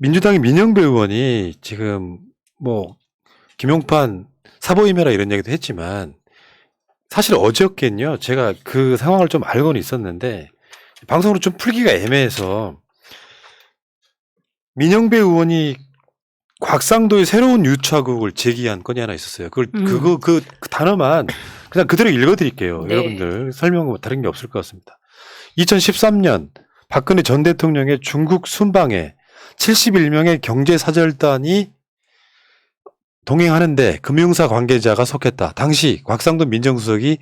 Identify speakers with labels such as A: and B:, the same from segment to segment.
A: 민주당의 민영배 의원이 지금 뭐 김용판 사보임해라 이런 얘기도 했지만 사실 어저께는요 제가 그 상황을 좀 알고는 있었는데 방송으로 좀 풀기가 애매해서 민영배 의원이 곽상도의 새로운 유착국을 제기한 건이 하나 있었어요. 그 단어만 그냥 그대로 읽어드릴게요.
B: 네.
A: 여러분들 설명은 다른 게 없을 것 같습니다. 2013년 박근혜 전 대통령의 중국 순방에 71명의 경제사절단이 동행하는데 금융사 관계자가 속했다. 당시 곽상도 민정수석이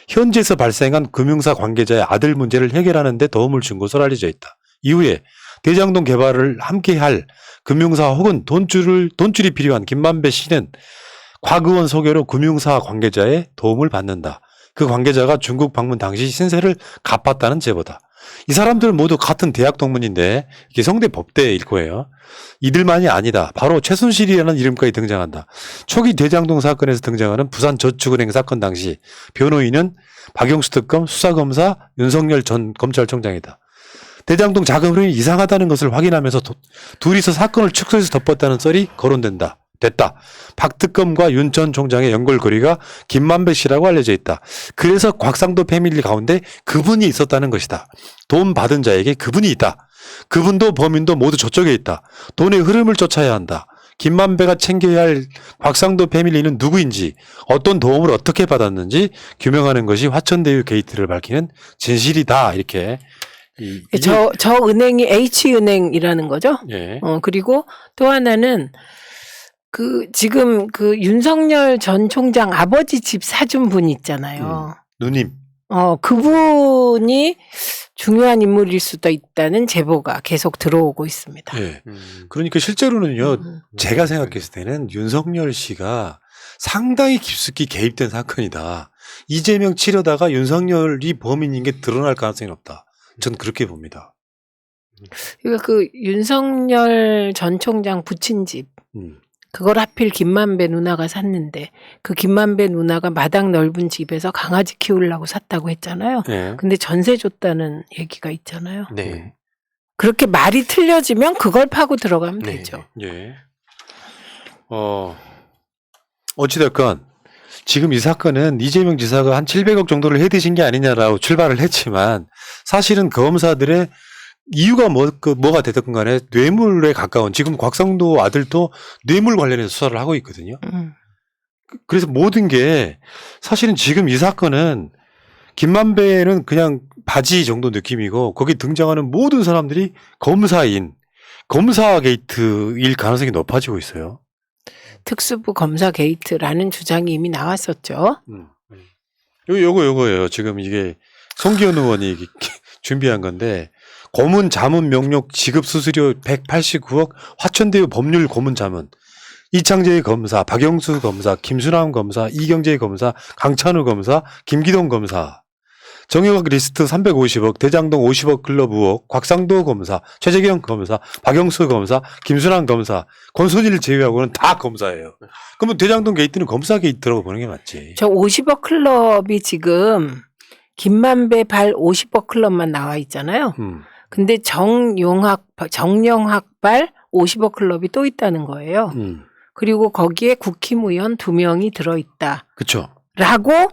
A: 현지에서 발생한 금융사 관계자의 아들 문제를 해결하는 데 도움을 준 것으로 알려져 있다. 이후에 대장동 개발을 함께할 금융사 혹은 돈줄이 필요한 김만배 씨는 곽 의원 소개로 금융사 관계자의 도움을 받는다. 그 관계자가 중국 방문 당시 신세를 갚았다는 제보다. 이 사람들 모두 같은 대학 동문인데 이게 성대 법대일 거예요. 이들만이 아니다. 바로 최순실이라는 이름까지 등장한다. 초기 대장동 사건에서 등장하는 부산저축은행 사건 당시 변호인은 박영수 특검 수사검사 윤석열 전 검찰총장이다. 대장동 자금 흐름이 이상하다는 것을 확인하면서 둘이서 사건을 축소해서 덮었다는 썰이 거론된다. 됐다. 박 특검과 윤 전 총장의 연결고리가 김만배 씨라고 알려져 있다. 그래서 곽상도 패밀리 가운데 그분이 있었다는 것이다. 돈 받은 자에게 그분이 있다. 그분도 범인도 모두 저쪽에 있다. 돈의 흐름을 쫓아야 한다. 김만배가 챙겨야 할 곽상도 패밀리는 누구인지 어떤 도움을 어떻게 받았는지 규명하는 것이 화천대유 게이트를 밝히는 진실이다. 이렇게
B: 저 은행이 H은행이라는 거죠.
A: 예.
B: 그리고 또 하나는 지금 윤석열 전 총장 아버지 집 사준 분 있잖아요.
A: 누님.
B: 그분이 중요한 인물일 수도 있다는 제보가 계속 들어오고 있습니다.
A: 예. 그러니까 실제로는요, 제가 생각했을 때는 윤석열 씨가 상당히 깊숙이 개입된 사건이다. 이재명 치려다가 윤석열이 범인인 게 드러날 가능성이 높다. 전 그렇게 봅니다.
B: 그러니까 윤석열 전 총장 부친 집, 그걸 하필 김만배 누나가 샀는데 그 김만배 누나가 마당 넓은 집에서 강아지 키우려고 샀다고 했잖아요.
A: 네.
B: 근데 전세 줬다는 얘기가 있잖아요.
C: 네.
B: 그렇게 말이 틀려지면 그걸 파고 들어가면
C: 네.
B: 되죠.
A: 예. 어찌됐건 지금 이 사건은 이재명 지사가 한 700억 정도를 해드신 게 아니냐라고 출발을 했지만 사실은 검사들의 이유가 뭐가 됐든 간에 뇌물에 가까운 지금 곽상도 아들도 뇌물 관련해서 수사를 하고 있거든요. 그래서 모든 게 사실은 지금 이 사건은 김만배는 그냥 바지 정도 느낌이고 거기 등장하는 모든 사람들이 검사 게이트일 가능성이 높아지고 있어요.
B: 특수부 검사 게이트라는 주장이 이미 나왔었죠.
A: 요거예요. 지금 이게 송기현 의원이 준비한 건데 고문 자문 명령 지급 수수료 189억 화천대유 법률 고문 자문 이창재 검사, 박영수 검사, 김순환 검사, 이경재 검사, 강찬우 검사, 김기동 검사 정영학 리스트 350억, 대장동 50억 클럽 의혹, 곽상도 검사, 최재경 검사, 박영수 검사, 김순환 검사, 권순일 제외하고는 다 검사예요. 그러면 대장동 게이트는 검사 게이트라고 보는 게 맞지.
B: 저 50억 클럽이 지금 김만배 발 50억 클럽만 나와 있잖아요. 근데 정영학 발 50억 클럽이 또 있다는 거예요. 그리고 거기에 국힘의원 2명이 들어있다.
A: 그렇죠.
B: 라고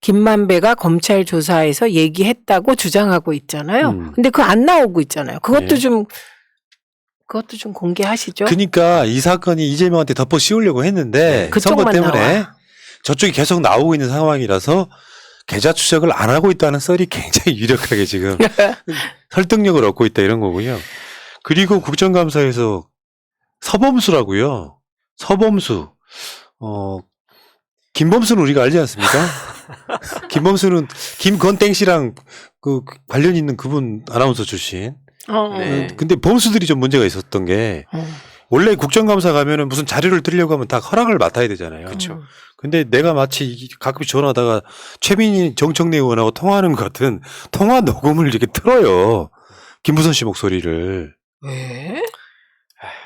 B: 김만배가 검찰 조사에서 얘기했다고 주장하고 있잖아요. 근데 그거 안 나오고 있잖아요. 그것도 좀 공개하시죠.
A: 그러니까 이 사건이 이재명한테 덮어 씌우려고 했는데 선거 때문에
B: 나와.
A: 저쪽이 계속 나오고 있는 상황이라서 계좌 추적을 안 하고 있다는 썰이 굉장히 유력하게 지금 설득력을 얻고 있다 이런 거고요. 그리고 국정감사에서 서범수라고요. 서범수. 김범수는 우리가 알지 않습니까? 김범수는 김건땡 씨랑 그 관련 있는 그분 아나운서 출신.
C: 네.
A: 근데 범수들이 좀 문제가 있었던 게 원래 국정감사 가면은 무슨 자료를 드리려고 하면 다 허락을 맡아야 되잖아요.
C: 그렇죠.
A: 근데 내가 마치 가끔 전화하다가 최민희 정청래 의원하고 통화하는 것 같은 통화 녹음을 이렇게 틀어요. 김부선 씨 목소리를.
B: 왜?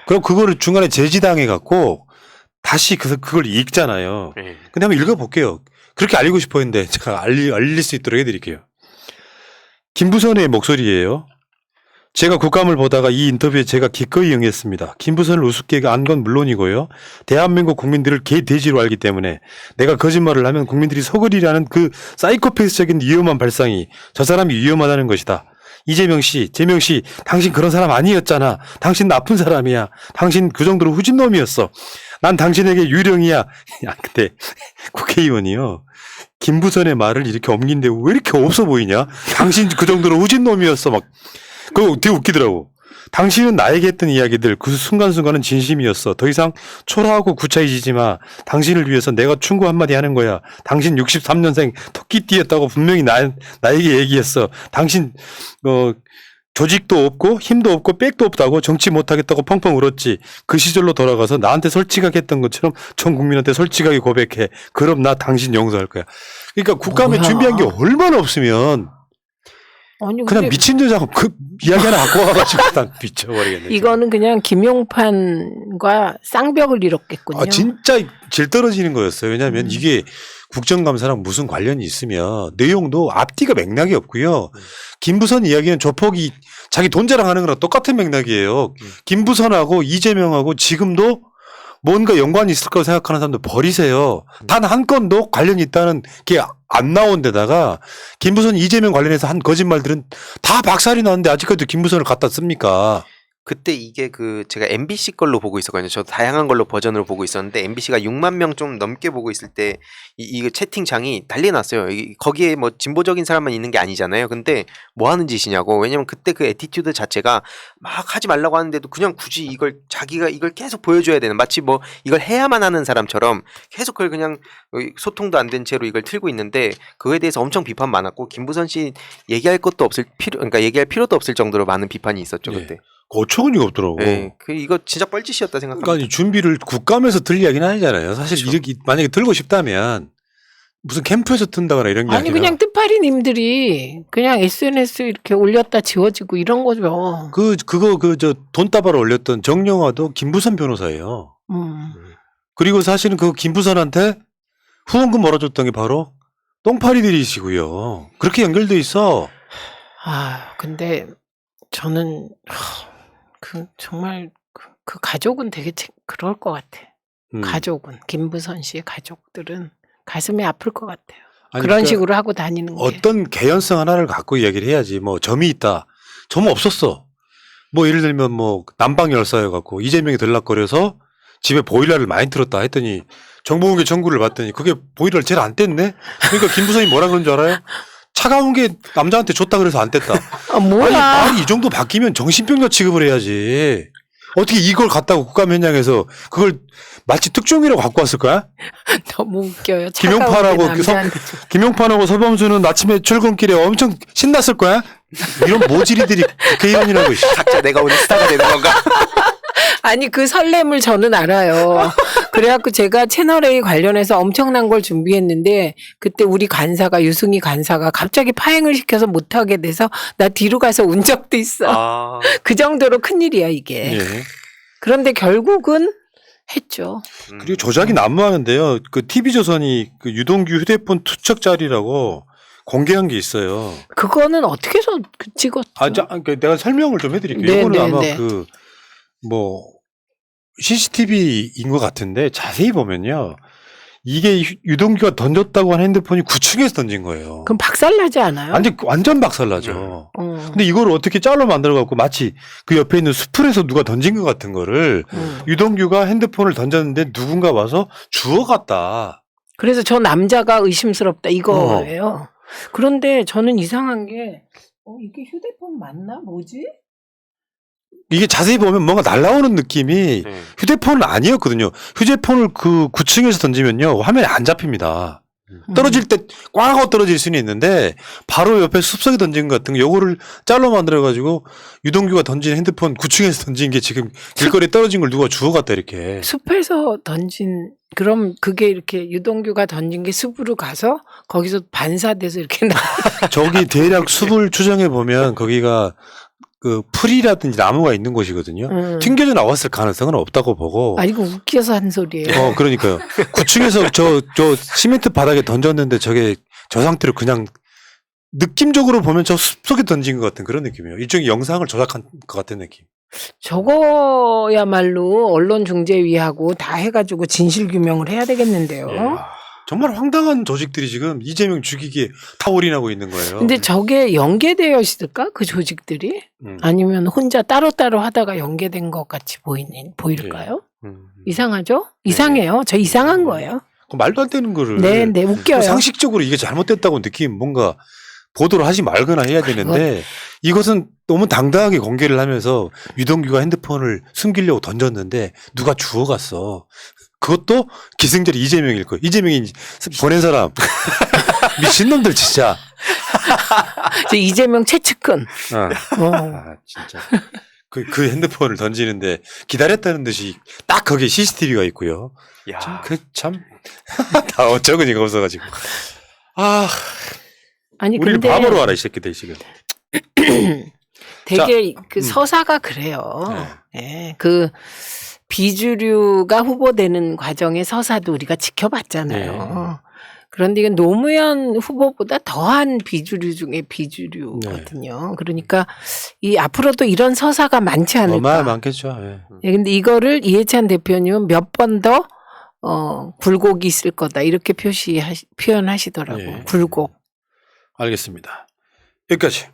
A: 그럼 그거를 중간에 제지당해 갖고 다시 그걸 읽잖아요.
C: 네.
A: 근데 한번 읽어볼게요. 그렇게 알리고 싶어 했는데 제가 알릴 수 있도록 해드릴게요. 김부선의 목소리예요. 제가 국감을 보다가 이 인터뷰에 제가 기꺼이 응했습니다. 김부선을 우습게 안 건 물론이고요. 대한민국 국민들을 개돼지로 알기 때문에 내가 거짓말을 하면 국민들이 속으리라는 그 사이코패스적인 위험한 발상이 저 사람이 위험하다는 것이다. 이재명 씨, 재명 씨, 당신 그런 사람 아니었잖아. 당신 나쁜 사람이야. 당신 그 정도로 후진놈이었어. 난 당신에게 유령이야. 야, 근데 국회의원이요. 김부선의 말을 이렇게 옮긴데 왜 이렇게 없어 보이냐? 당신 그 정도로 후진놈이었어. 막. 그거 되게 웃기더라고. 당신은 나에게 했던 이야기들 그 순간순간은 진심이었어. 더 이상 초라하고 구차해지지 마. 당신을 위해서 내가 충고 한마디 하는 거야. 당신 63년생 토끼띠였다고 분명히 나에게 얘기했어. 당신 조직도 없고 힘도 없고 백도 없다고 정치 못하겠다고 펑펑 울었지. 그 시절로 돌아가서 나한테 솔직하게 했던 것처럼 전 국민한테 솔직하게 고백해. 그럼 나 당신 용서할 거야. 그러니까 국감에
B: 뭐야.
A: 준비한 게 얼마나 없으면
B: 아니,
A: 그냥
B: 근데
A: 미친 여자가 그 이야기 하나 갖고 와가지고 난 미쳐버리겠네.
B: 이거는 그냥 김용판과 쌍벽을 이뤘겠군요.
A: 아, 진짜 질 떨어지는 거였어요. 왜냐하면 이게 국정감사랑 무슨 관련이 있으면 내용도 앞뒤가 맥락이 없고요. 김부선 이야기는 조폭이 자기 돈 자랑하는 거랑 똑같은 맥락이에요. 김부선하고 이재명하고 지금도 뭔가 연관이 있을 거라고 생각하는 사람들 버리세요. 단 한 건도 관련이 있다는 게 안 나온 데다가 김부선 이재명 관련해서 한 거짓말들은 다 박살이 나는데 아직까지도 김부선을 갖다 씁니까?
C: 그때 이게 제가 MBC 걸로 보고 있었거든요. 저도 다양한 걸로 버전으로 보고 있었는데 MBC가 6만 명 좀 넘게 보고 있을 때 이 채팅창이 난리 났어요. 거기에 뭐 진보적인 사람만 있는 게 아니잖아요. 근데 뭐 하는 짓이냐고. 왜냐면 그때 그 애티튜드 자체가 막 하지 말라고 하는데도 그냥 굳이 자기가 이걸 계속 보여줘야 되는, 마치 뭐 이걸 해야만 하는 사람처럼 계속 그걸 그냥 소통도 안 된 채로 이걸 틀고 있는데, 그거에 대해서 엄청 비판 많았고 김부선 씨 얘기할 것도 그러니까 얘기할 필요도 없을 정도로 많은 비판이 있었죠. 그때.
A: 어처구니가 없더라고.
C: 네, 이거 진짜 뻘짓이었다 생각합니다.
A: 그러니까 이 준비를 국감에서 들 이야기는 아니잖아요. 사실
C: 그렇죠.
A: 이렇게 만약에 들고 싶다면 무슨 캠프에서 튼다거나 이런 게
B: 아니
A: 아니라
B: 그냥 뜻파리님들이 그냥 SNS 이렇게 올렸다 지워지고 이런 거죠.
A: 저 돈다발 올렸던 정영화도 김부선 변호사예요. 그리고 사실은 그 김부선한테 후원금 몰아줬던 게 바로 똥파리들이시고요. 그렇게 연결돼 있어.
B: 아 근데 저는 정말 그 가족은 되게 그럴 것 같아. 가족은 김부선 씨의 가족들은 가슴이 아플 것 같아요.
A: 아니,
B: 그런
A: 그러니까
B: 식으로 하고 다니는 게.
A: 어떤 개연성 하나를 갖고 이야기를 해야지. 뭐 점이 있다. 점 없었어. 뭐 예를 들면 뭐 난방 열사여 갖고 이재명이 들락거려서 집에 보일러를 많이 틀었다 했더니 정보공개 청구를 받더니 그게 보일러를 제일 안 뗐네. 그러니까 김부선이 뭐라 그런 줄 알아요? 차가운 게 남자한테 줬다 그래서 안 뗐다.
B: 아 뭐야?
A: 아니 말이 이 정도 바뀌면 정신병자 취급을 해야지. 어떻게 이걸 갖다가 국감 현장에서 그걸 마치 특종이라고 갖고 왔을 거야?
B: 너무 웃겨요.
A: 김용판하고 서범수는 아침에 출근길에 엄청 신났을 거야? 이런 모질이들이 국회의원이라고.
C: 각자 내가 오늘 스타가 되는 건가?
B: 아니 그 설렘을 저는 알아요. 그래갖고 제가 채널A 관련해서 엄청난 걸 준비했는데 그때 우리 간사가 유승희 간사가 갑자기 파행을 시켜서 못하게 돼서 나 뒤로 가서 운 적도 있어. 그 정도로 큰일이야 이게.
A: 예.
B: 그런데 결국은 했죠.
A: 그리고 조작이 난무하는데요. 그 TV조선이 그 유동규 휴대폰 투척 자리라고 공개한 게 있어요.
B: 그거는 어떻게 해서 찍었죠?
A: 그러니까 내가 설명을 좀 해드릴게요.
B: 네,
A: 이거는
B: 네,
A: 아마
B: 네.
A: CCTV인 것 같은데 자세히 보면요. 이게 유동규가 던졌다고 하는 핸드폰이 9층에서 던진 거예요.
B: 그럼 박살나지 않아요?
A: 완전 박살나죠. 근데 이걸 어떻게 잘라 만들어갖고 마치 그 옆에 있는 수풀에서 누가 던진 것 같은 거를 유동규가 핸드폰을 던졌는데 누군가 와서 주워갔다.
B: 그래서 저 남자가 의심스럽다 이거예요. 그런데 저는 이상한 게 이게 휴대폰 맞나? 뭐지?
A: 이게 자세히 보면 뭔가 날아오는 느낌이 휴대폰은 아니었거든요. 휴대폰을 그 9층에서 던지면요. 화면에 안 잡힙니다. 떨어질 때 꽝 하고 떨어질 수는 있는데 바로 옆에 숲속에 던진 것 같은 거 요거를 잘라 만들어가지고 유동규가 던진 핸드폰 9층에서 던진 게 지금 길거리에 떨어진 걸 누가 주워갔다 이렇게.
B: 숲에서 던진 그럼 그게 이렇게 유동규가 던진 게 숲으로 가서 거기서 반사돼서 이렇게
A: 저기 대략 숲을 추정해 보면 거기가 그 풀이라든지 나무가 있는 곳이거든요. 튕겨져 나왔을 가능성은 없다고 보고.
B: 아 이거 웃겨서 한 소리예요.
A: 그러니까요. 9층에서 저 시멘트 바닥에 던졌는데 저게 저 상태로 그냥 느낌적으로 보면 저 숲속에 던진 것 같은 그런 느낌이에요. 일종의 영상을 조작한 것 같은 느낌.
B: 저거야말로 언론중재위하고 다 해가지고 진실규명을 해야 되겠는데요.
A: 예. 정말 황당한 조직들이 지금 이재명 죽이기에 다 올인하고 있는 거예요.
B: 근데 저게 연계되어 있을까? 그 조직들이? 아니면 혼자 따로따로 하다가 연계된 것 같이 보일까요? 이상하죠? 이상해요. 저 이상한 거예요.
A: 말도 안 되는 거를.
B: 네, 웃겨요.
A: 상식적으로 이게 잘못됐다고 느끼면 뭔가 보도를 하지 말거나 해야 되는데 이것은 너무 당당하게 공개를 하면서 유동규가 핸드폰을 숨기려고 던졌는데 누가 주워갔어. 그것도 기승전이 이재명일 거예요. 이재명이 보낸 사람. 미친놈들 진짜.
B: 이재명 최측근.
A: 진짜. 그 핸드폰을 던지는데 기다렸다는 듯이 딱 거기에 CCTV가 있고요.
C: 야.
A: 다 어쩌고니가 없어가지고.
B: 아니
A: 우리를
B: 근데
A: 바보로 알아 이 새끼들 지금.
B: 되게 그 서사가 그래요. 네. 그 비주류가 후보되는 과정의 서사도 우리가 지켜봤잖아요. 그런데 이건 노무현 후보보다 더한 비주류 중에 비주류거든요. 그러니까 이 앞으로도 이런 서사가 많지 않을까.
A: 많겠죠.
B: 근데 이거를 이해찬 대표님은 몇 번 더 굴곡이 있을 거다 이렇게 표현하시더라고요. 굴곡.
A: 알겠습니다. 여기까지.